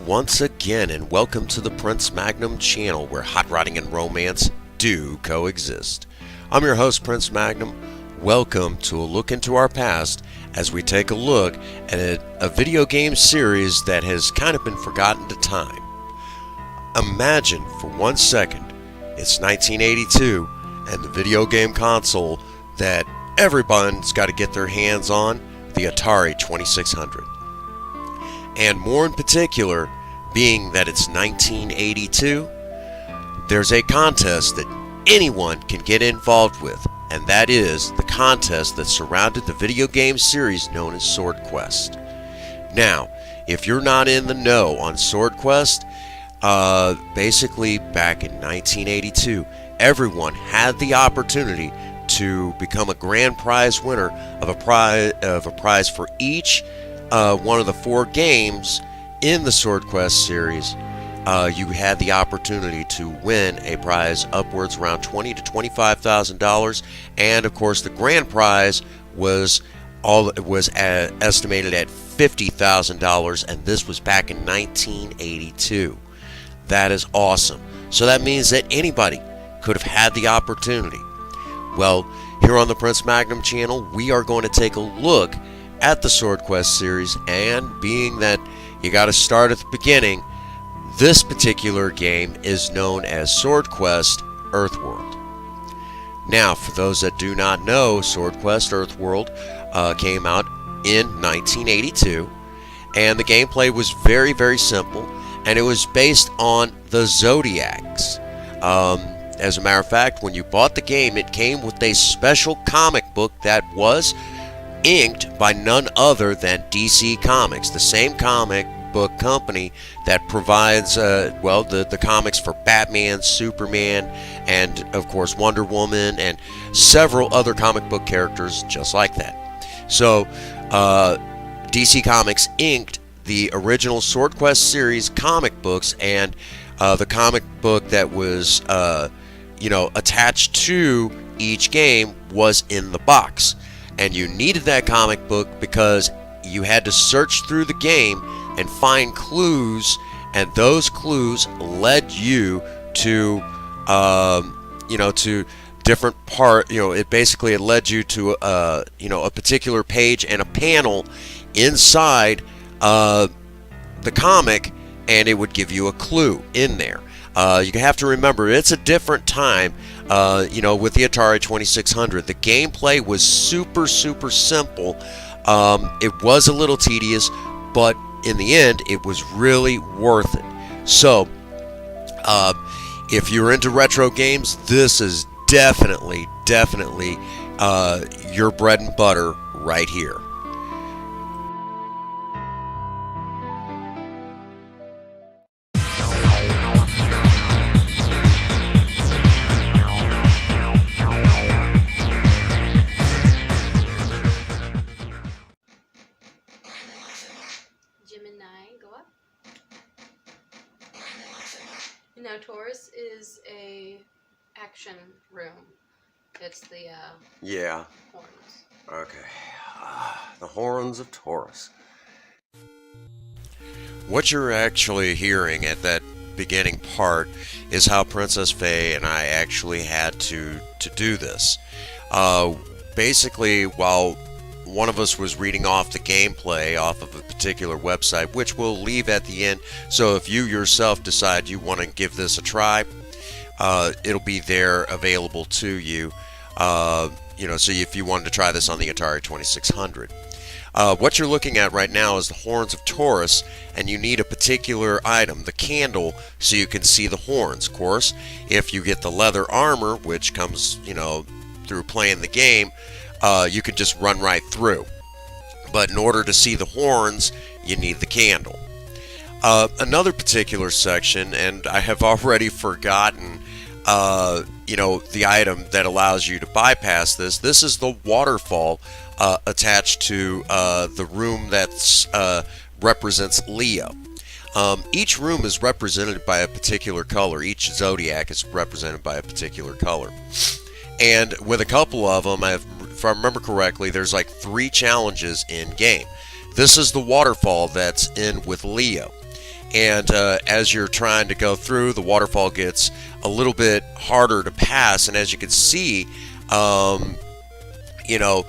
once again, and welcome to the Prince Magnum channel, where hot rodding and romance do coexist. I'm your host, Prince Magnum. Welcome to a look into our past as we take a look at a video game series that has kind of been forgotten to time. Imagine for 1 second it's 1982 and the video game console that everyone's got to get their hands on, the Atari 2600. And more in particular, being that it's 1982, there's a contest that anyone can get involved with, and that is the contest that surrounded the video game series known as Swordquest. Now, if you're not in the know on Swordquest, basically back in 1982, everyone had the opportunity to become a grand prize winner of a prize for each one of the 4 games in the Swordquest series. You had the opportunity to win a prize upwards around $20,000 to $25,000, and of course the grand prize was estimated at $50,000, and this was back in 1982. That is awesome. So that means that anybody could have had the opportunity. Well, here on the Prince Magnum channel, we are going to take a look at the Swordquest series, and being that you got to start at the beginning, this particular game is known as Swordquest Earthworld. Now, for those that do not know, Swordquest Earthworld came out in 1982, and the gameplay was very, very simple, and it was based on the Zodiacs. As a matter of fact, when you bought the game, it came with a special comic book that was inked by none other than DC Comics, the same comic book company that provides the comics for Batman, Superman, and of course Wonder Woman, and several other comic book characters just like that. So DC Comics inked the original Swordquest series comic books, and the comic book that was attached to each game was in the box. And you needed that comic book because you had to search through the game and find clues, and those clues led you to to different it led you to a particular page and a panel inside the comic, and it would give you a clue in there. You have to remember, it's a different time. With the Atari 2600, the gameplay was super simple. It was a little tedious, but in the end, it was really worth it. So, if you're into retro games, this is definitely your bread and butter right here. Taurus is a action room. It's the horns. Okay, the horns of Taurus. What you're actually hearing at that beginning part is how Princess Faye and I actually had to do this. Basically, while one of us was reading off the gameplay off of a particular website, which we'll leave at the end, so if you yourself decide you want to give this a try, it'll be there available to you. So if you wanted to try this on the Atari 2600. What you're looking at right now is the horns of Taurus, and you need a particular item, the candle, so you can see the horns. Of course, if you get the leather armor, which comes, through playing the game, you can just run right through. But in order to see the horns, you need the candle. Another particular section, and I have already forgotten, the item that allows you to bypass this. This is the waterfall attached to the room that represents Leo. Each room is represented by a particular color. Each zodiac is represented by a particular color. And with a couple of them, if I remember correctly, there's like 3 challenges in game. This is the waterfall that's in with Leo. And as you're trying to go through, the waterfall gets a little bit harder to pass. And as you can see, you know,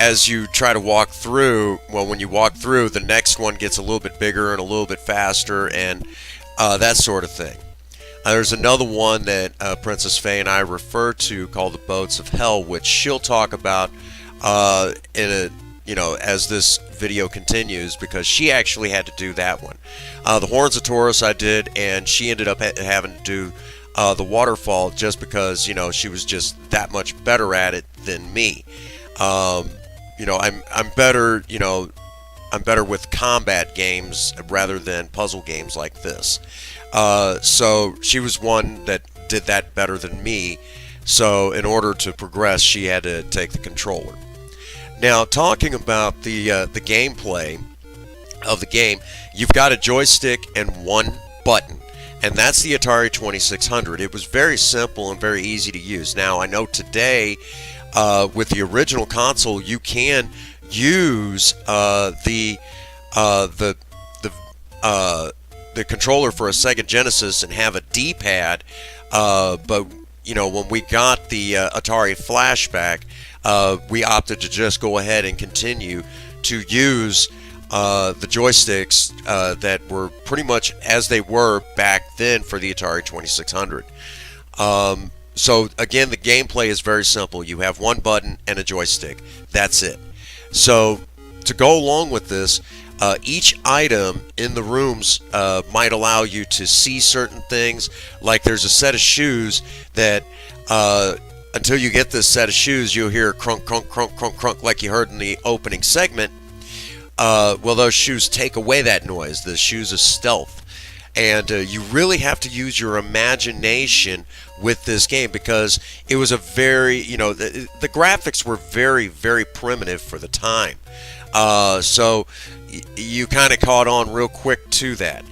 as you try to walk through, well, when you walk through, the next one gets a little bit bigger and a little bit faster, and that sort of thing. There's another one that Princess Faye and I refer to called the Boats of Hell, which she'll talk about in a, as this video continues, because she actually had to do that one. The Horns of Taurus I did, and she ended up having to do the waterfall just because she was just that much better at it than me. I'm better. I'm better with combat games rather than puzzle games like this. So she was one that did that better than me. So in order to progress, she had to take the controller. Now, talking about the gameplay of the game, you've got a joystick and one button, and that's the Atari 2600. It was very simple and very easy to use. Now, I know today with the original console, you can use the controller for a Sega Genesis and have a D-pad, but when we got the Atari Flashback, we opted to just go ahead and continue to use the joysticks that were pretty much as they were back then for the Atari 2600. So again, the gameplay is very simple. You have one button and a joystick. That's it. So to go along with this, each item in the rooms might allow you to see certain things. Like there's a set of shoes that until you get this set of shoes, you'll hear crunk, crunk, crunk, crunk, crunk like you heard in the opening segment. Well, those shoes take away that noise. The shoes are stealth. And you really have to use your imagination with this game, because it was a very, the graphics were very, very primitive for the time. So you kind of caught on real quick to that.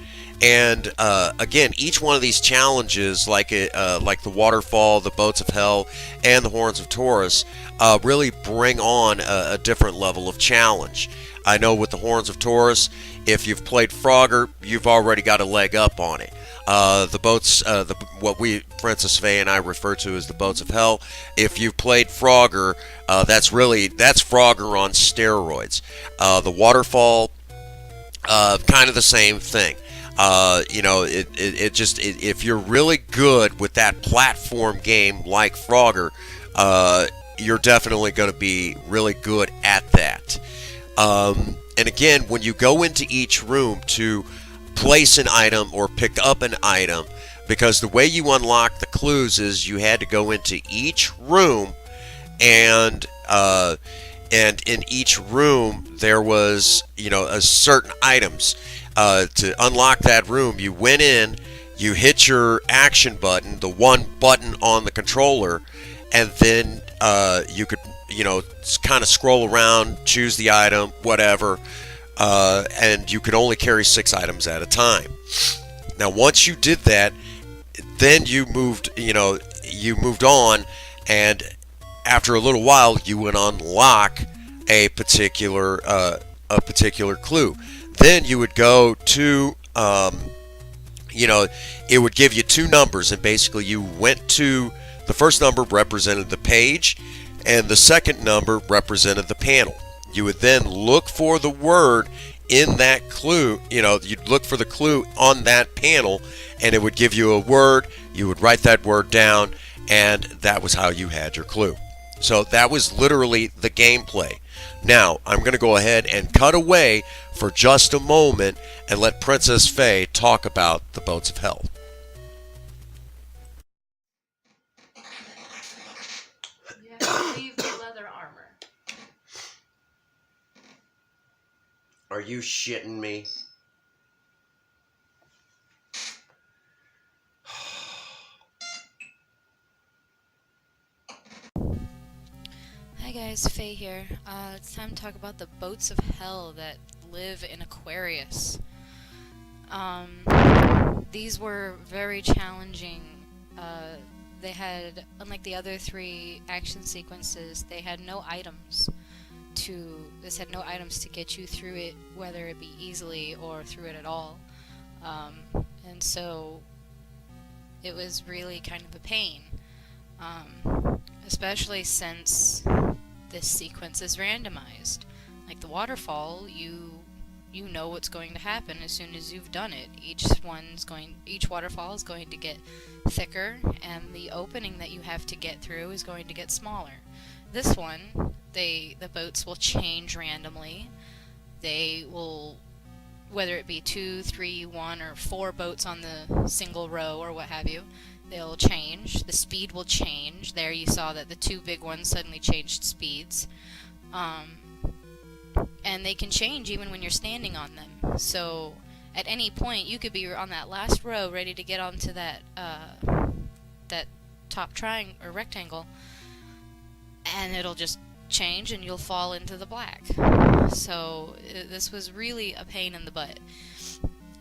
And again, each one of these challenges, like the waterfall, the Boats of Hell, and the Horns of Taurus, really bring on a different level of challenge. I know with the Horns of Taurus, if you've played Frogger, you've already got a leg up on it. The boats, what Princess Faye and I refer to as the Boats of Hell, if you've played Frogger, that's Frogger on steroids. The waterfall, kind of the same thing. If you're really good with that platform game like Frogger, you're definitely going to be really good at that. And again, when you go into each room to place an item or pick up an item, because the way you unlock the clues is you had to go into each room, and in each room there was a certain items. To unlock that room, you went in, you hit your action button, the one button on the controller, and then you could kind of scroll around, choose the item, whatever, and you could only carry 6 items at a time. Now, once you did that, then you moved on, and after a little while, you would unlock a particular clue. Then you would go to, it would give you 2 numbers, and basically you went to, the first number represented the page, and the second number represented the panel. You would then look for the word in that clue, you'd look for the clue on that panel, and it would give you a word, you would write that word down, and that was how you had your clue. So that was literally the gameplay. Now, I'm going to go ahead and cut away for just a moment and let Princess Faye talk about the Boats of Hell. You have to leave the leather armor. Are you shitting me? Hi guys, Faye here. It's time to talk about the Boats of Hell that live in Aquarius. These were very challenging. They had, unlike the other 3 action sequences, they had no items had no items to get you through it, whether it be easily or through it at all. And so it was really kind of a pain, especially since this sequence is randomized. Like the waterfall, you know what's going to happen as soon as you've done it. Each waterfall is going to get thicker, and the opening that you have to get through is going to get smaller. This one, the boats will change randomly. They will, whether it be 2, 3, 1, or 4 boats on the single row or what have you, they'll change. The speed will change. There you saw that the 2 big ones suddenly changed speeds. And they can change even when you're standing on them. So at any point, you could be on that last row ready to get onto that top triangle or rectangle, and it'll just change and you'll fall into the black. So this was really a pain in the butt.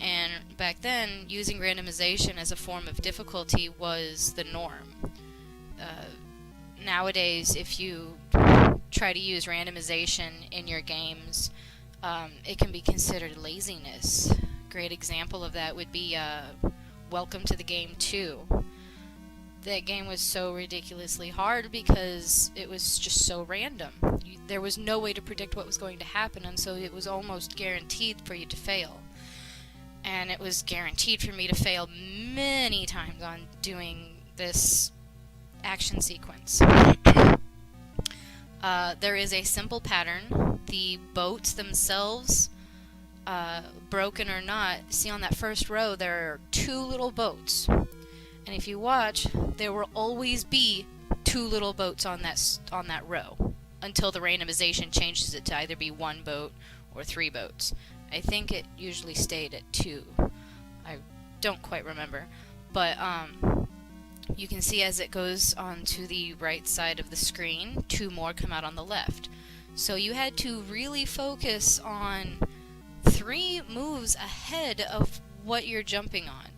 And back then, using randomization as a form of difficulty was the norm. Nowadays, if you try to use randomization in your games, it can be considered laziness. A great example of that would be Welcome to the Game 2. That game was so ridiculously hard because it was just so random. There was no way to predict what was going to happen, and so it was almost guaranteed for you to fail. And it was guaranteed for me to fail many times on doing this action sequence. There is a simple pattern. The boats themselves, broken or not, see on that first row there are 2 little boats. And if you watch, there will always be 2 little boats on that row until the randomization changes it to either be 1 boat or 3 boats. I think it usually stayed at 2. I don't quite remember. But you can see as it goes onto the right side of the screen, 2 more come out on the left. So you had to really focus on 3 moves ahead of what you're jumping on.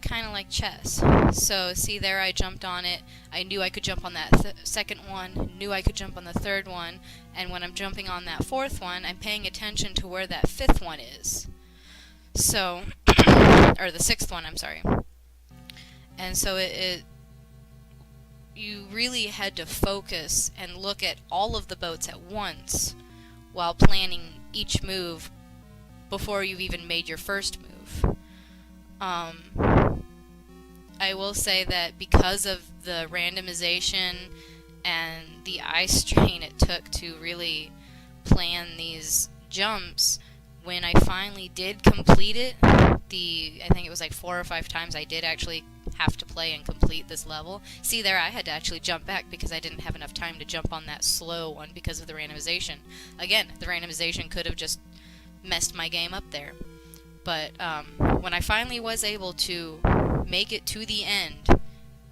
Kind of like chess. So see there, I jumped on it. I knew I could jump on that second one, knew I could jump on the third one, and when I'm jumping on that 4th one, I'm paying attention to where that 5th one is. So, or the 6th one, I'm sorry. And so you really had to focus and look at all of the boats at once while planning each move before you've even made your first move. I will say that because of the randomization and the eye strain it took to really plan these jumps, when I finally did complete it, I think it was like 4 or 5 times I did actually have to play and complete this level. See there, I had to actually jump back because I didn't have enough time to jump on that slow one because of the randomization. Again, the randomization could have just messed my game up there. But when I finally was able to make it to the end,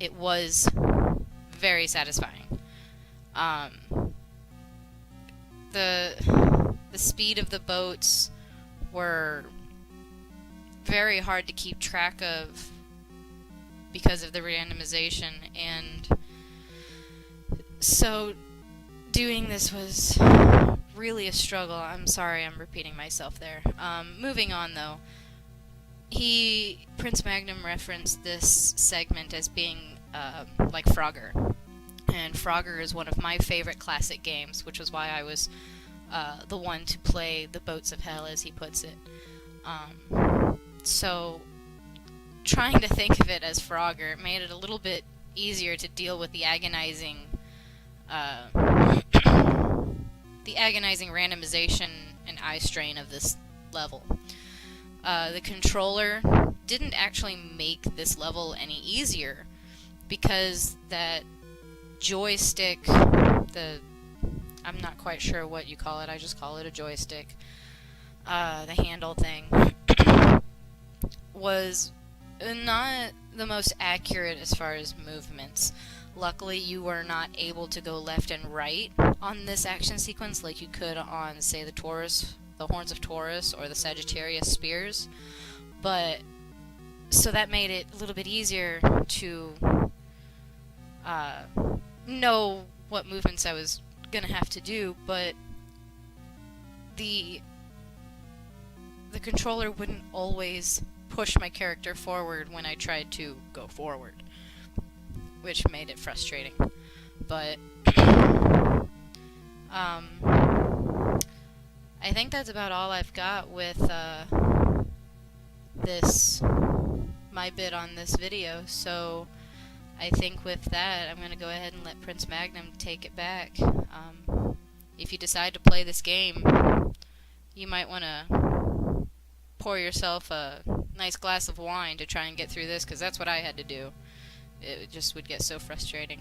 it was very satisfying. The speed of the boats were very hard to keep track of because of the randomization, and so doing this was really a struggle. I'm sorry I'm repeating myself there. Moving on though, Prince Magnum referenced this segment as being like Frogger, and Frogger is one of my favorite classic games, which was why I was the one to play the Boats of Hell, as he puts it. So trying to think of it as Frogger made it a little bit easier to deal with the agonizing randomization and eye strain of this level. The controller didn't actually make this level any easier because that joystick, I'm not quite sure what you call it, I just call it a joystick, the handle thing, was not the most accurate as far as movements. Luckily, you were not able to go left and right on this action sequence like you could on, say, the Horns of Taurus or the Sagittarius Spears. But so that made it a little bit easier to know what movements I was gonna have to do. But the controller wouldn't always push my character forward when I tried to go forward, which made it frustrating. But I think that's about all I've got with my bit on this video. So I think with that, I'm going to go ahead and let Prince Magnum take it back. If you decide to play this game, you might want to pour yourself a nice glass of wine to try and get through this, because that's what I had to do. It just would get so frustrating.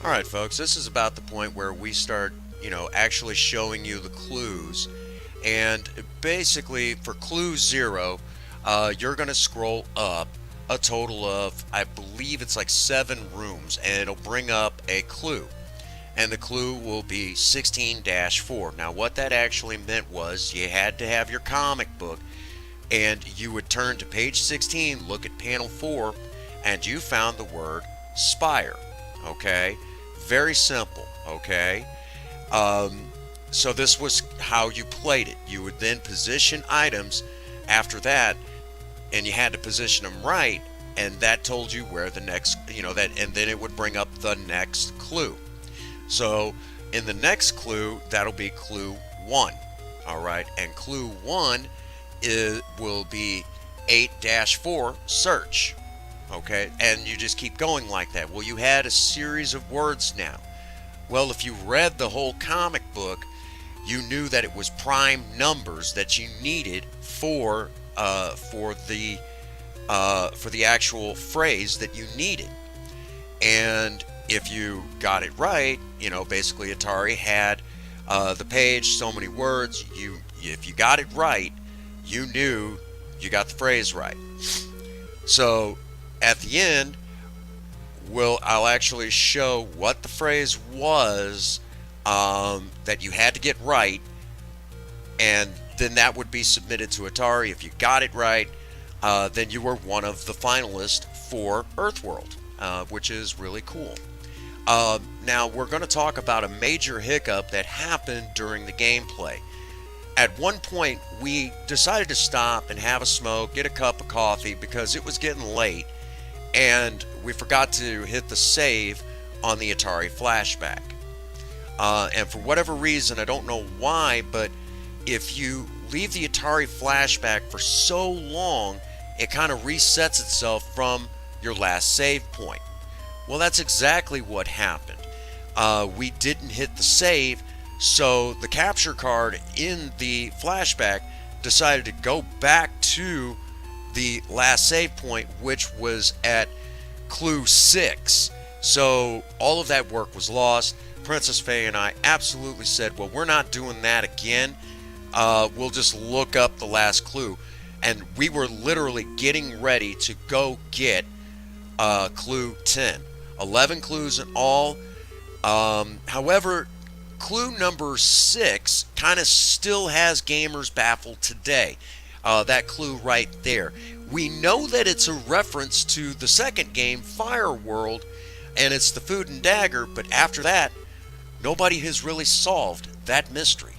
Alright folks, this is about the point where we start, actually showing you the clues. And basically, for clue 0, you're going to scroll up a total of, I believe it's like 7 rooms, and it'll bring up a clue. And the clue will be 16-4. Now what that actually meant was you had to have your comic book, and you would turn to page 16, look at panel 4, and you found the word spire. Okay? Very simple. Okay? So this was how you played it. You would then position items after that, and you had to position them right, and that told you where the next, and then it would bring up the next clue. So in the next clue, that'll be clue 1. Alright, and clue 1 will be 8-4, search. Okay, and you just keep going like that. Well, you had a series of words now. Well, if you read the whole comic book, you knew that it was prime numbers that you needed for the actual phrase that you needed. And if you got it right, basically Atari had the page, so many words. If you got it right, you knew you got the phrase right. So at the end, I'll actually show what the phrase was that you had to get right, and then that would be submitted to Atari. If you got it right, then you were one of the finalists for Earthworld, which is really cool. Now we're going to talk about a major hiccup that happened during the gameplay. At one point, we decided to stop and have a smoke, get a cup of coffee, because it was getting late, and we forgot to hit the save on the Atari flashback. And for whatever reason, I don't know why, but if you leave the Atari flashback for so long, it kind of resets itself from your last save point. Well, that's exactly what happened. We didn't hit the save, so the capture card in the flashback decided to go back to the last save point, which was at clue 6. So all of that work was lost. Princess Faye and I absolutely said, well, we're not doing that again. We'll just look up the last clue. And we were literally getting ready to go get clue 10. 11 clues in all. However, clue number 6 kind of still has gamers baffled today. That clue right there. We know that it's a reference to the second game, Earthworld, and it's the food and dagger, but after that, nobody has really solved that mystery.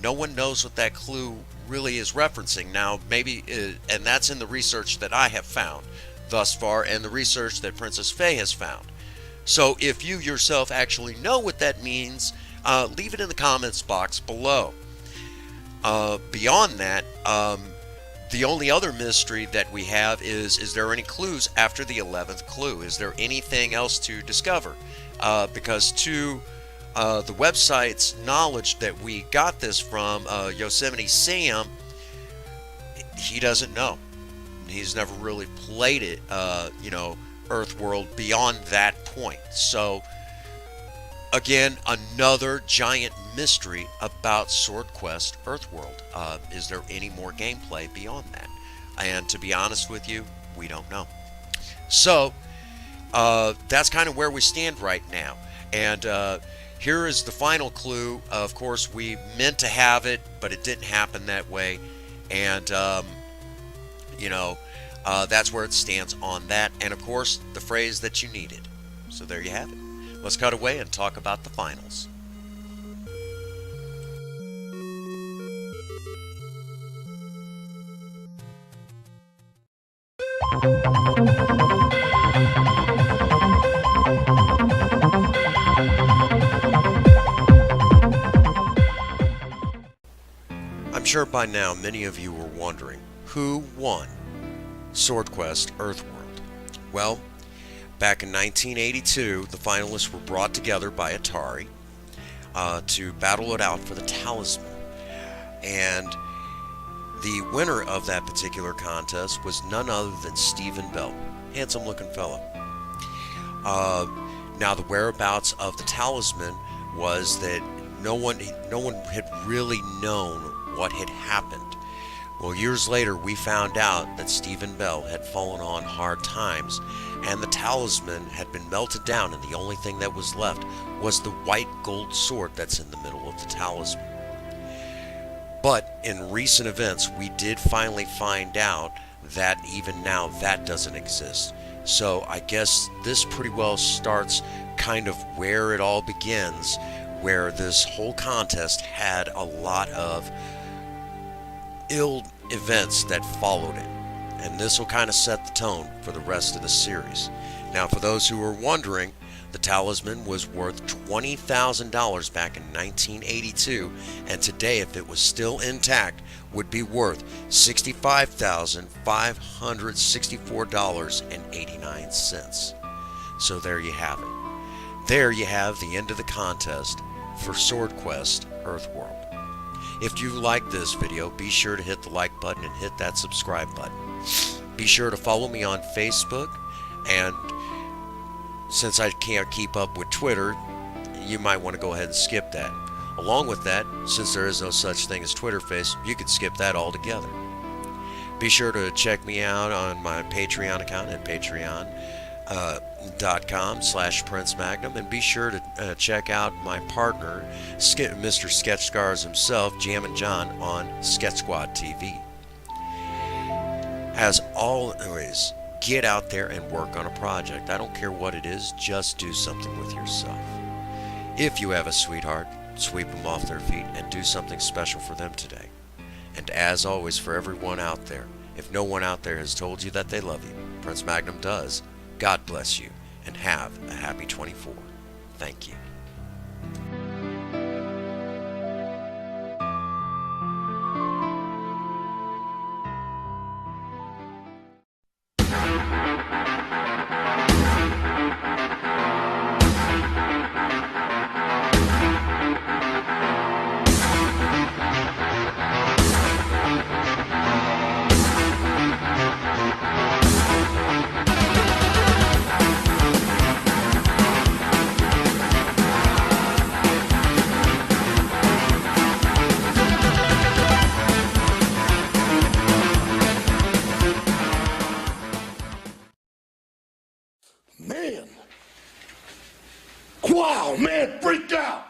No one knows what that clue really is referencing. Now, maybe, and that's in the research that I have found thus far, and the research that Princess Faye has found. So if you yourself actually know what that means, leave it in the comments box below. Beyond that, the only other mystery that we have is there any clues after the 11th clue? Is there anything else to discover? Because to the website's knowledge that we got this from, Yosemite Sam, he doesn't know. He's never really played it, Earthworld beyond that point. So, again, another giant mystery about Swordquest Earthworld. Is there any more gameplay beyond that? And to be honest with you, we don't know. So, that's kind of where we stand right now. And here is the final clue. Of course, we meant to have it, but it didn't happen that way. And, you know, that's where it stands on that. And, of course, the phrase that you needed. So there you have it. Let's cut away and talk about the finals. I'm sure by now many of you were wondering who won Swordquest Earthworld. Well, back in 1982, the finalists were brought together by Atari to battle it out for the talisman. And the winner of that particular contest was none other than Stephen Bell. Handsome looking fellow. Now the whereabouts of the talisman was that no one had really known what had happened. Well, years later we found out that Stephen Bell had fallen on hard times and the talisman had been melted down, and the only thing that was left was the white gold sword that's in the middle of the talisman. But in recent events, we did finally find out that even now that doesn't exist. So I guess this pretty well starts kind of where it all begins, where this whole contest had a lot of ill events that followed it. And this will kind of set the tone for the rest of the series. Now, for those who are wondering, the talisman was worth $20,000 back in 1982, and today, if it was still intact, would be worth $65,564.89. So there you have it. There you have the end of the contest for Swordquest Earthworld. If you like this video, be sure to hit the like button and hit that subscribe button. Be sure to follow me on Facebook, and since I can't keep up with Twitter, you might want to go ahead and skip that. Along with that, since there is no such thing as Twitter Face, you could skip that altogether. Be sure to check me out on my Patreon account at patreon.com/Prince Magnum, and be sure to check out my partner, Mr. Sketch Scars himself, Jammin' John, on Sketch Squad TV. As always, get out there and work on a project. I don't care what it is, just do something with yourself. If you have a sweetheart, sweep them off their feet and do something special for them today. And as always, for everyone out there, if no one out there has told you that they love you, Prince Magnum does. God bless you, and have a happy 24. Thank you. Man. Wow, man, freaked out.